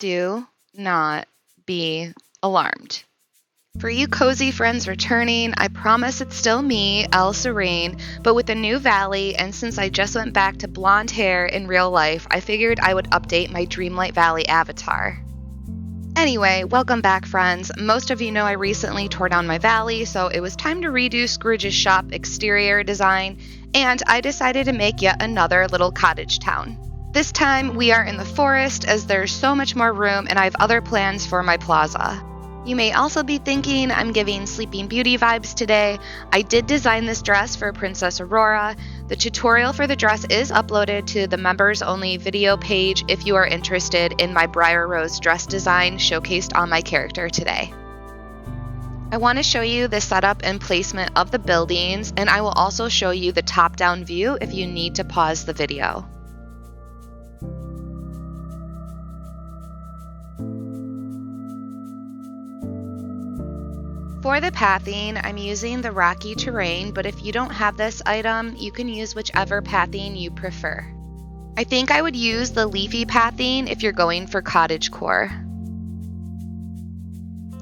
Do not be alarmed. For you cozy friends returning, I promise it's still me, ElleSerein, but with a new valley, and since I just went back to blonde hair in real life, I figured I would update my Dreamlight Valley avatar. Anyway, welcome back, friends. Most of you know I recently tore down my valley, so it was time to redo Scrooge's shop exterior design, and I decided to make yet another little cottage town. This time, we are in the forest as there's so much more room and I have other plans for my plaza. You may also be thinking I'm giving Sleeping Beauty vibes today. I did design this dress for Princess Aurora. The tutorial for the dress is uploaded to the members only video page if you are interested in my Briar Rose dress design showcased on my character today. I want to show you the setup and placement of the buildings, and I will also show you the top-down view if you need to pause the video. For the pathing, I'm using the rocky terrain, but if you don't have this item, you can use whichever pathing you prefer. I think I would use the leafy pathing if you're going for cottagecore.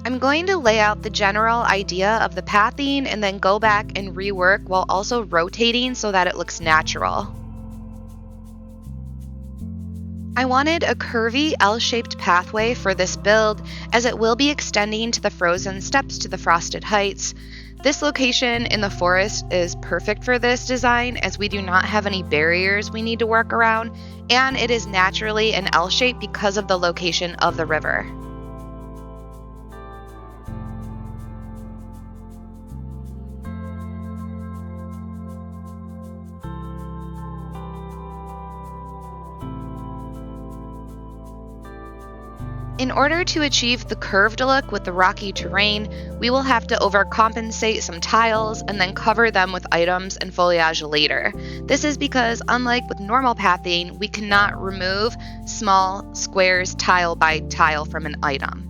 I'm going to lay out the general idea of the pathing and then go back and rework while also rotating so that it looks natural. I wanted a curvy L-shaped pathway for this build as it will be extending to the frozen steps to the frosted heights. This location in the forest is perfect for this design as we do not have any barriers we need to work around, and it is naturally an L shape because of the location of the river. In order to achieve the curved look with the rocky terrain, we will have to overcompensate some tiles and then cover them with items and foliage later. This is because, unlike with normal pathing, we cannot remove small squares tile by tile from an item.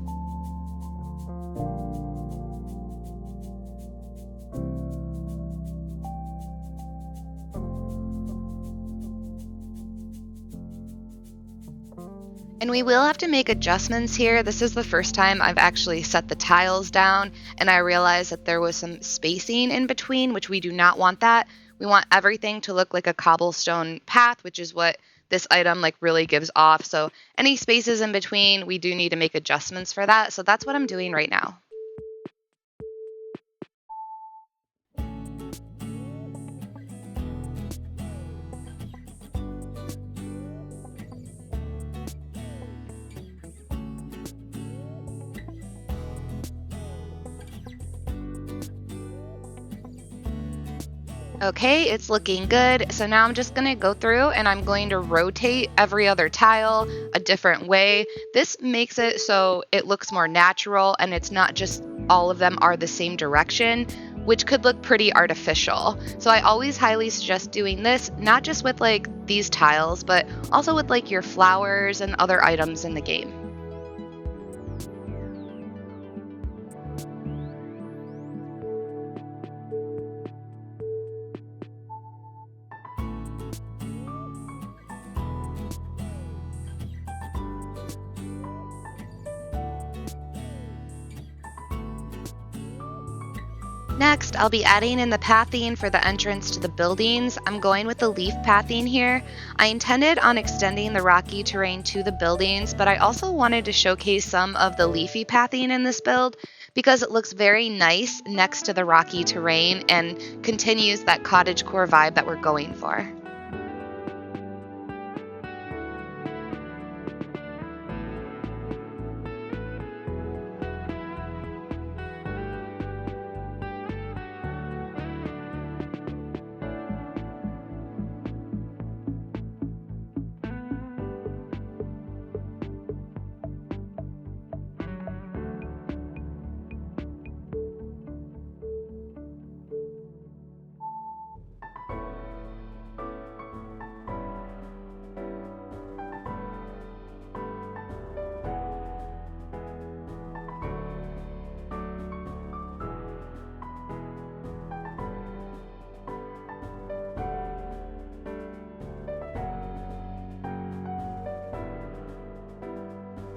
And we will have to make adjustments here. This is the first time I've actually set the tiles down, and I realized that there was some spacing in between, which we do not want that. We want everything to look like a cobblestone path, which is what this item really gives off. So any spaces in between, we do need to make adjustments for that. So that's what I'm doing right now. Okay, it's looking good. So now I'm just going to go through and I'm going to rotate every other tile a different way. This makes it so it looks more natural and it's not just all of them are the same direction, which could look pretty artificial. So I always highly suggest doing this, not just with these tiles, but also with your flowers and other items in the game. Next, I'll be adding in the pathing for the entrance to the buildings. I'm going with the leaf pathing here. I intended on extending the rocky terrain to the buildings, but I also wanted to showcase some of the leafy pathing in this build because it looks very nice next to the rocky terrain and continues that cottagecore vibe that we're going for.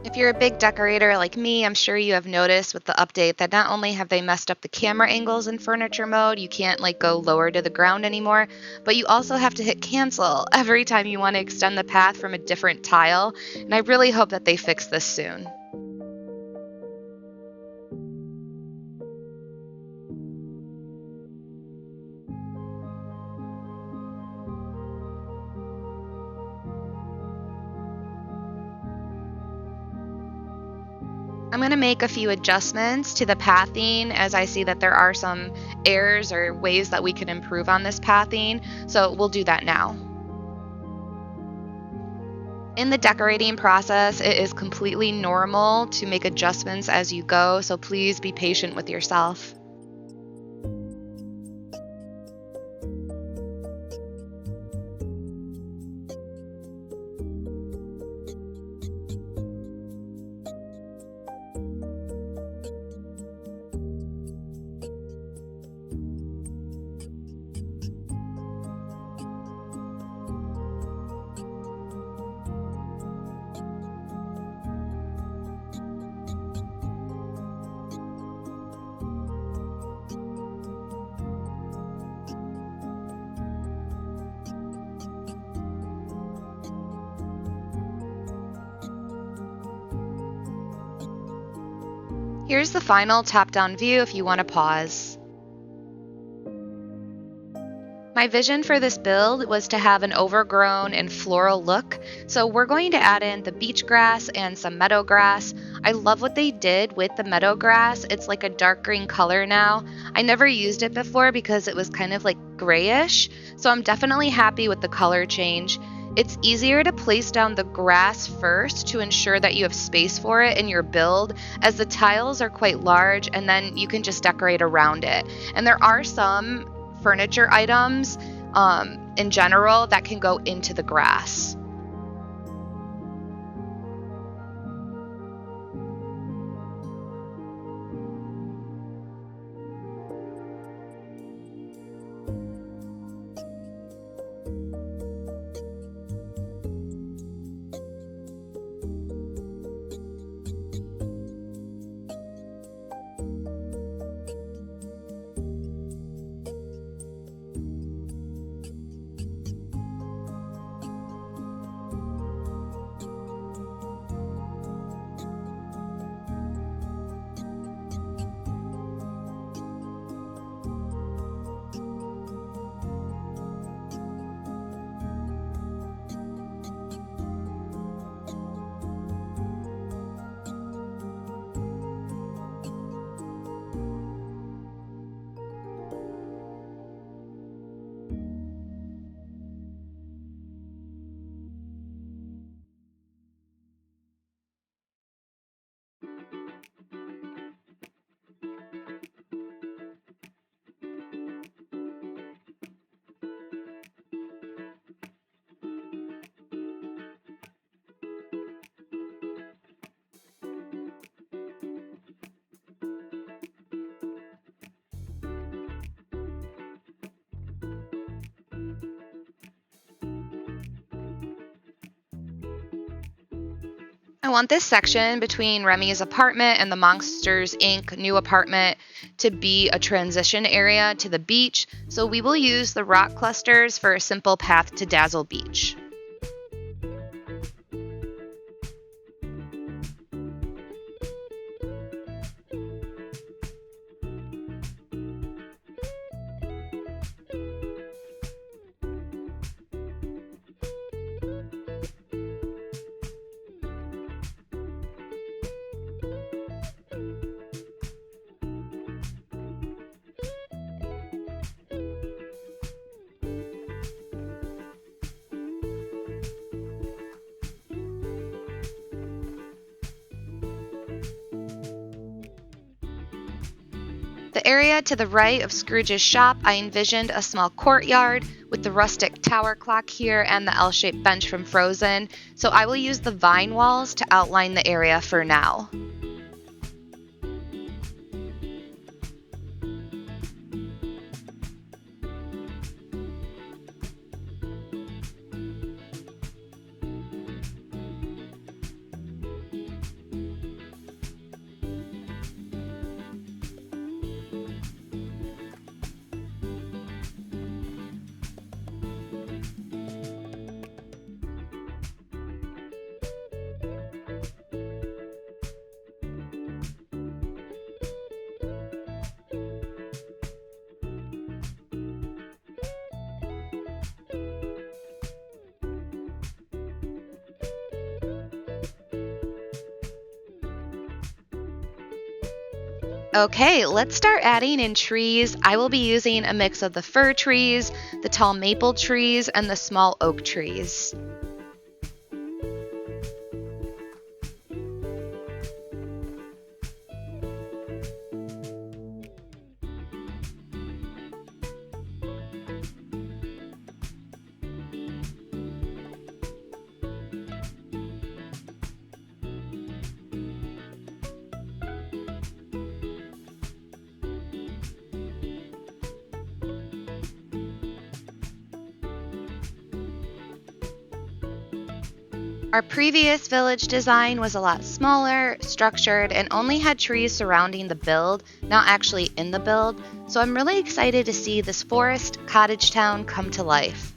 If you're a big decorator like me, I'm sure you have noticed with the update that not only have they messed up the camera angles in furniture mode, you can't like go lower to the ground anymore, but you also have to hit cancel every time you want to extend the path from a different tile, and I really hope that they fix this soon. I'm going to make a few adjustments to the pathing as I see that there are some errors or ways that we can improve on this pathing, so we'll do that now. In the decorating process, it is completely normal to make adjustments as you go, so please be patient with yourself. Here's the final top-down view if you want to pause. My vision for this build was to have an overgrown and floral look, so we're going to add in the beach grass and some meadow grass. I love what they did with the meadow grass. It's like a dark green color now. I never used it before because it was kind of like grayish, so I'm definitely happy with the color change. It's easier to place down the grass first to ensure that you have space for it in your build, as the tiles are quite large and then you can just decorate around it. And there are some furniture items in general that can go into the grass. I want this section between Remy's apartment and the Monsters Inc. new apartment to be a transition area to the beach, so we will use the rock clusters for a simple path to Dazzle Beach. The area to the right of Scrooge's shop, I envisioned a small courtyard with the rustic tower clock here and the L-shaped bench from Frozen, so I will use the vine walls to outline the area for now. Okay, let's start adding in trees. I will be using a mix of the fir trees, the tall maple trees, and the small oak trees. Our previous village design was a lot smaller, structured, and only had trees surrounding the build, not actually in the build, so I'm really excited to see this forest cottage town come to life.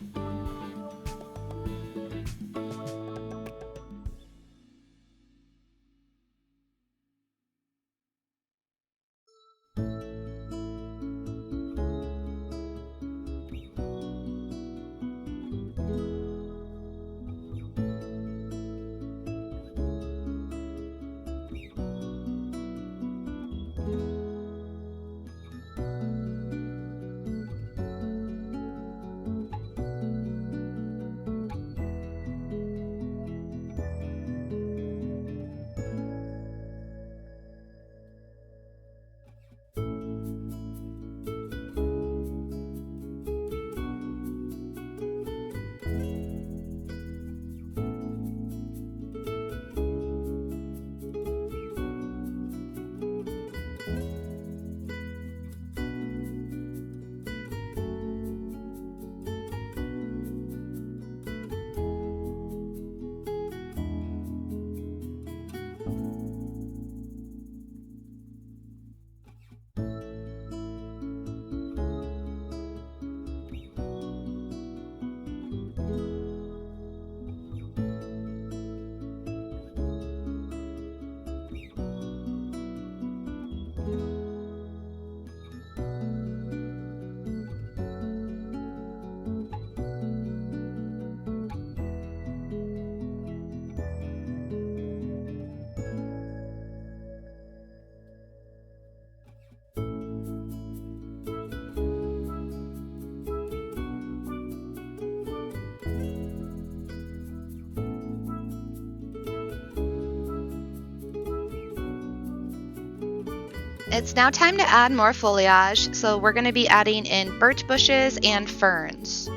It's now time to add more foliage, so we're going to be adding in birch bushes and ferns.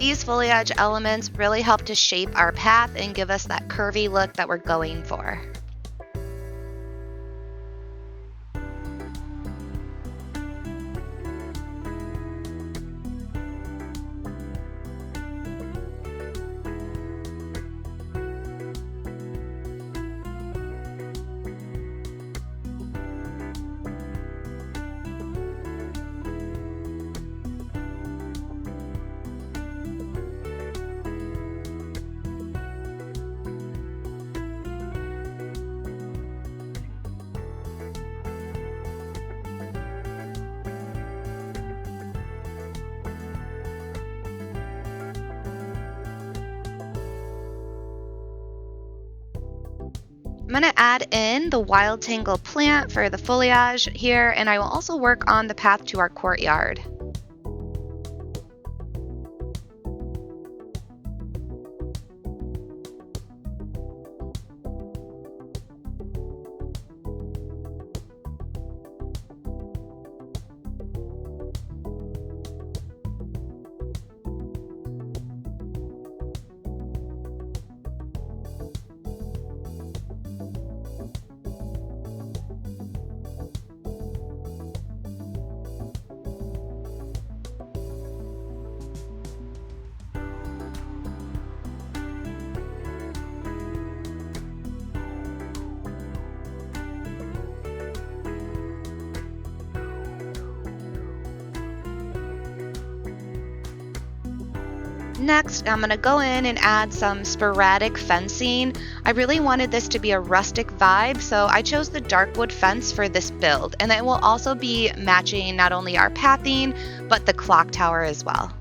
These foliage elements really help to shape our path and give us that curvy look that we're going for. I'm going to add in the wild tangle plant for the foliage here, and I will also work on the path to our courtyard. Next, I'm going to go in and add some sporadic fencing. I really wanted this to be a rustic vibe, so I chose the dark wood fence for this build, and it will also be matching not only our pathing, but the clock tower as well.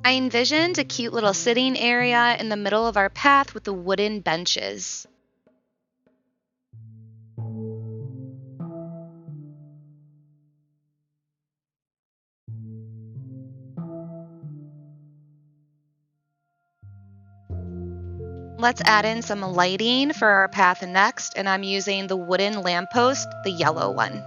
I envisioned a cute little sitting area in the middle of our path with the wooden benches. Let's add in some lighting for our path next, and I'm using the wooden lamppost, the yellow one.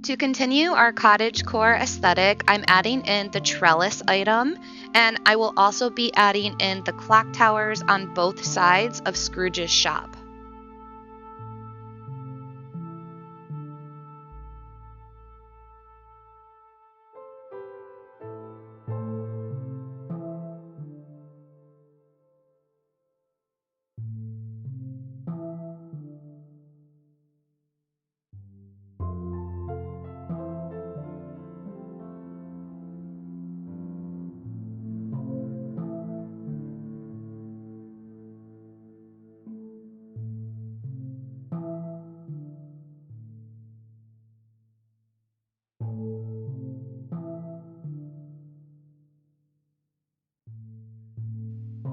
To continue our cottagecore aesthetic, I'm adding in the trellis item, and I will also be adding in the clock towers on both sides of Scrooge's shop.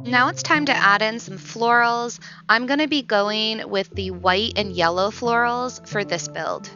Now it's time to add in some florals. I'm going to be going with the white and yellow florals for this build.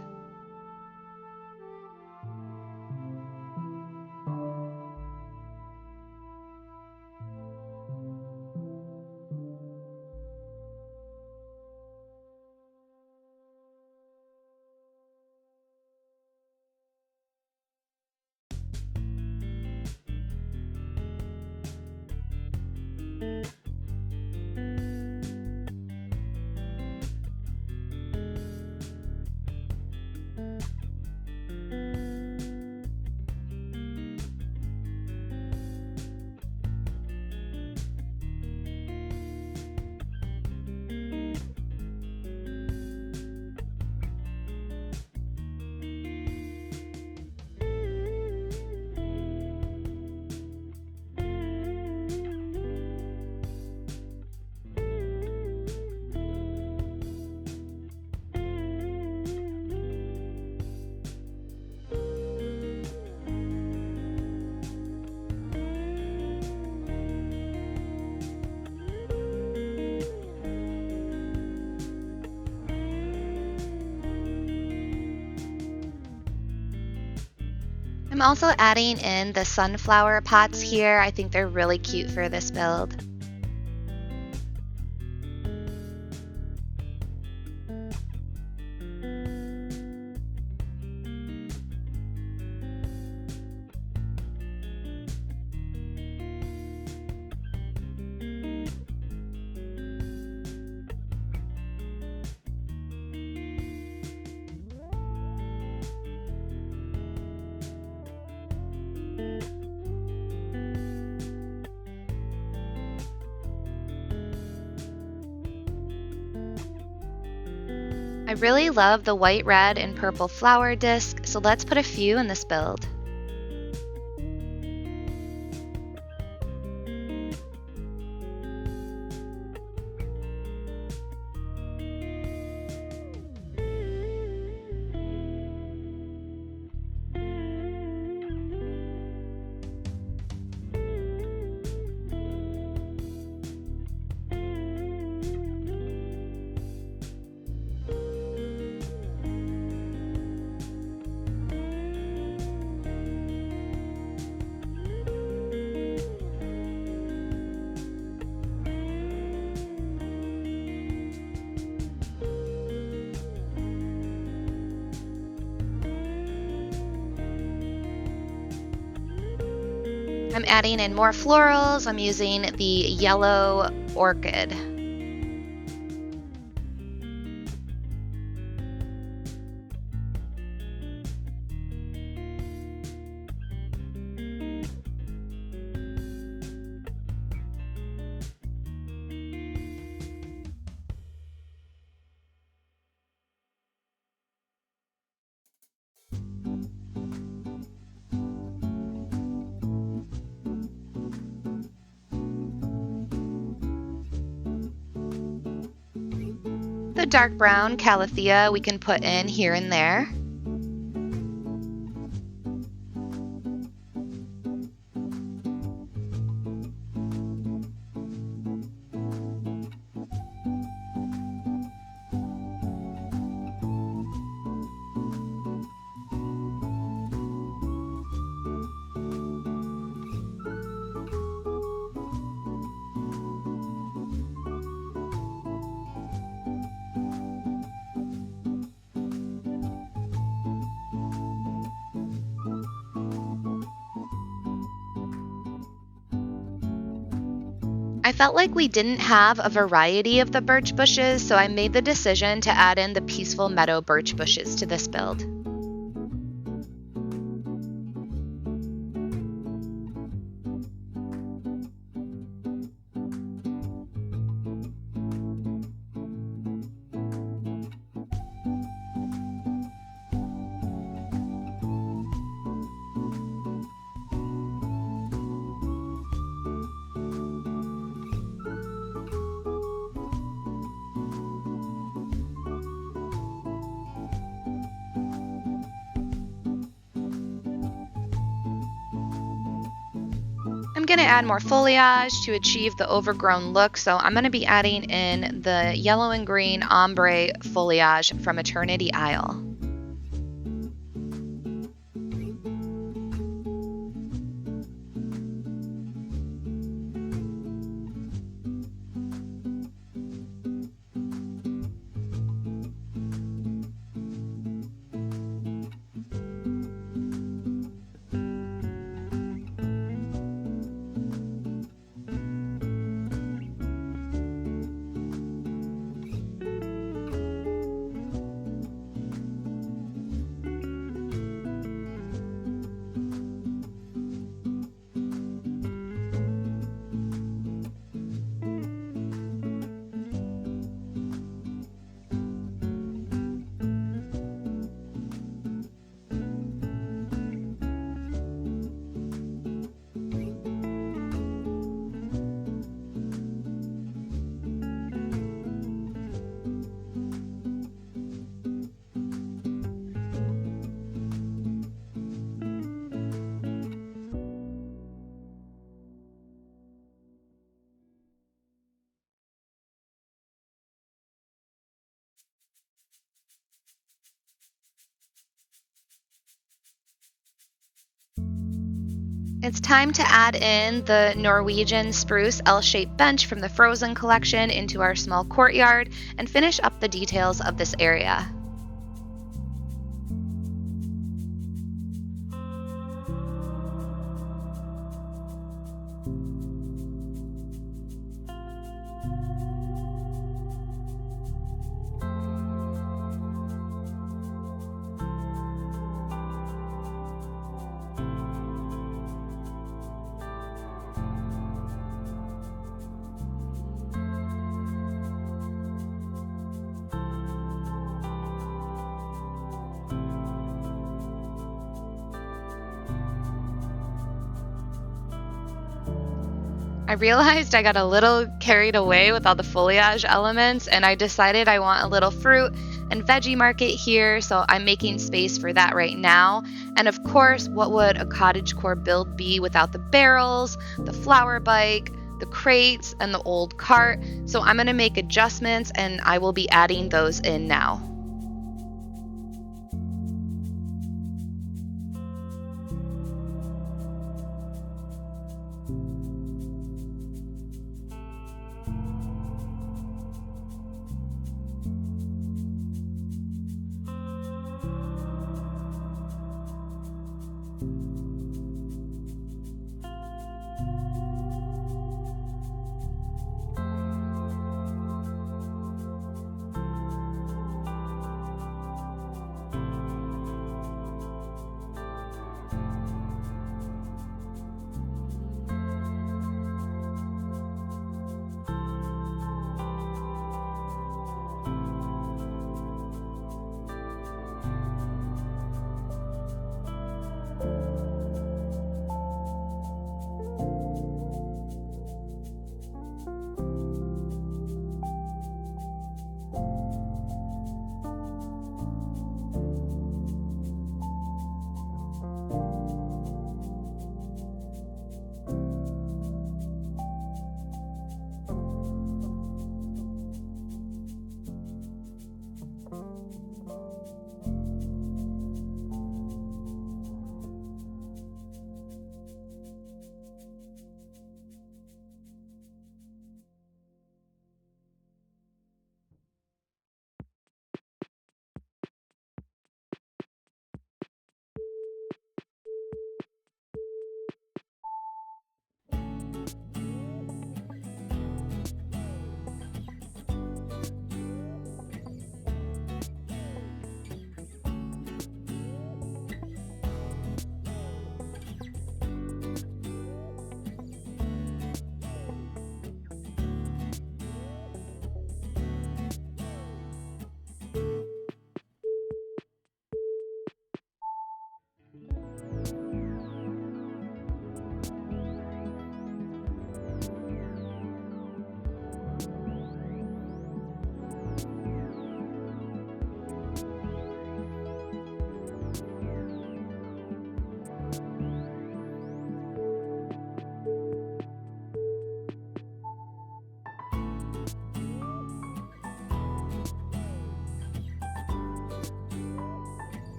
I'm also adding in the sunflower pots here. I think they're really cute for this build. I really love the white, red, and purple flower disc, so let's put a few in this build. I'm adding in more florals. I'm using the yellow orchid. The dark brown calathea we can put in here and there. I felt like we didn't have a variety of the birch bushes, so I made the decision to add in the peaceful meadow birch bushes to this build. I'm going to add more foliage to achieve the overgrown look, so I'm going to be adding in the yellow and green ombre foliage from Eternity Isle. It's time to add in the Norwegian spruce L-shaped bench from the Frozen collection into our small courtyard and finish up the details of this area. I realized I got a little carried away with all the foliage elements, and I decided I want a little fruit and veggie market here, so I'm making space for that right now. And of course, what would a cottagecore build be without the barrels, the flower bike, the crates, and the old cart? So I'm going to make adjustments, and I will be adding those in now.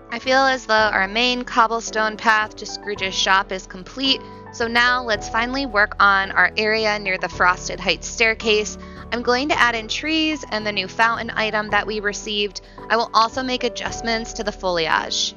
I feel as though our main cobblestone path to Scrooge's shop is complete, so now let's finally work on our area near the Frosted Heights staircase. I'm going to add in trees and the new fountain item that we received. I will also make adjustments to the foliage.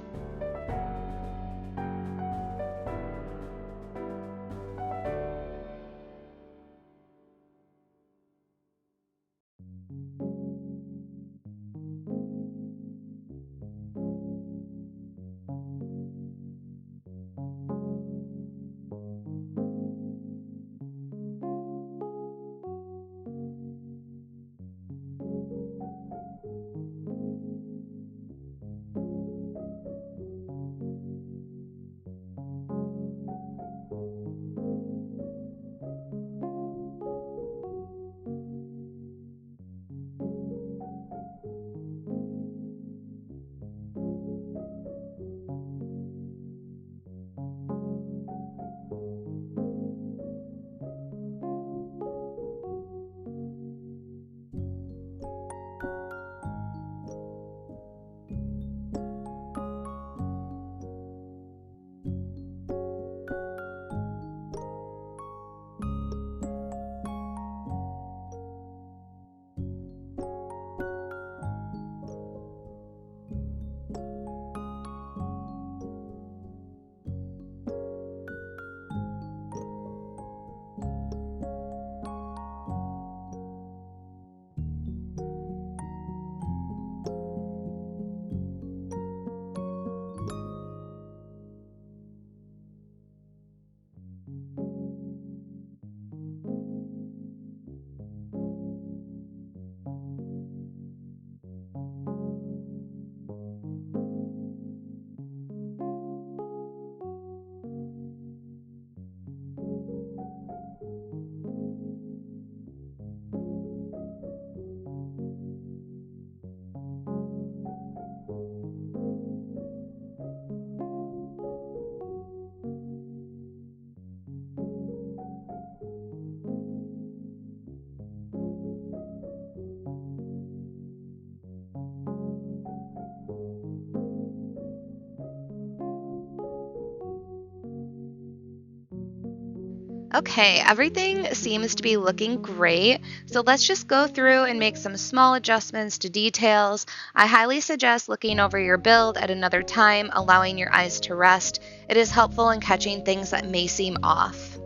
Okay, everything seems to be looking great. So let's just go through and make some small adjustments to details. I highly suggest looking over your build at another time, allowing your eyes to rest. It is helpful in catching things that may seem off.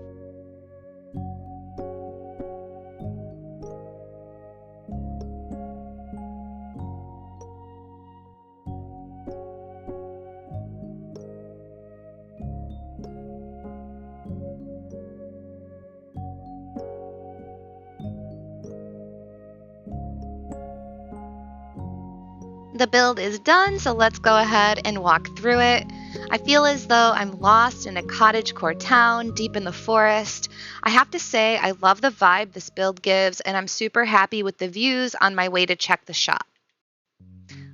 The build is done, so let's go ahead and walk through it. I feel as though I'm lost in a cottagecore town deep in the forest. I have to say, I love the vibe this build gives, and I'm super happy with the views on my way to check the shop.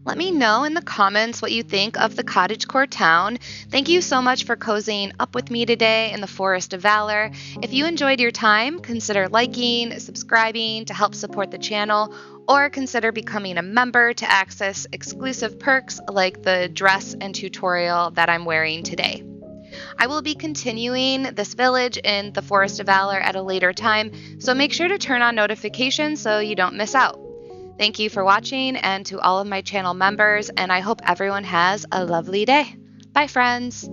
Let me know in the comments what you think of the cottagecore town. Thank you so much for cozying up with me today in the Forest of Valor. If you enjoyed your time, consider liking, subscribing to help support the channel, or consider becoming a member to access exclusive perks like the dress and tutorial that I'm wearing today. I will be continuing this village in the Forest of Valor at a later time, so make sure to turn on notifications so you don't miss out. Thank you for watching, and to all of my channel members, and I hope everyone has a lovely day. Bye, friends.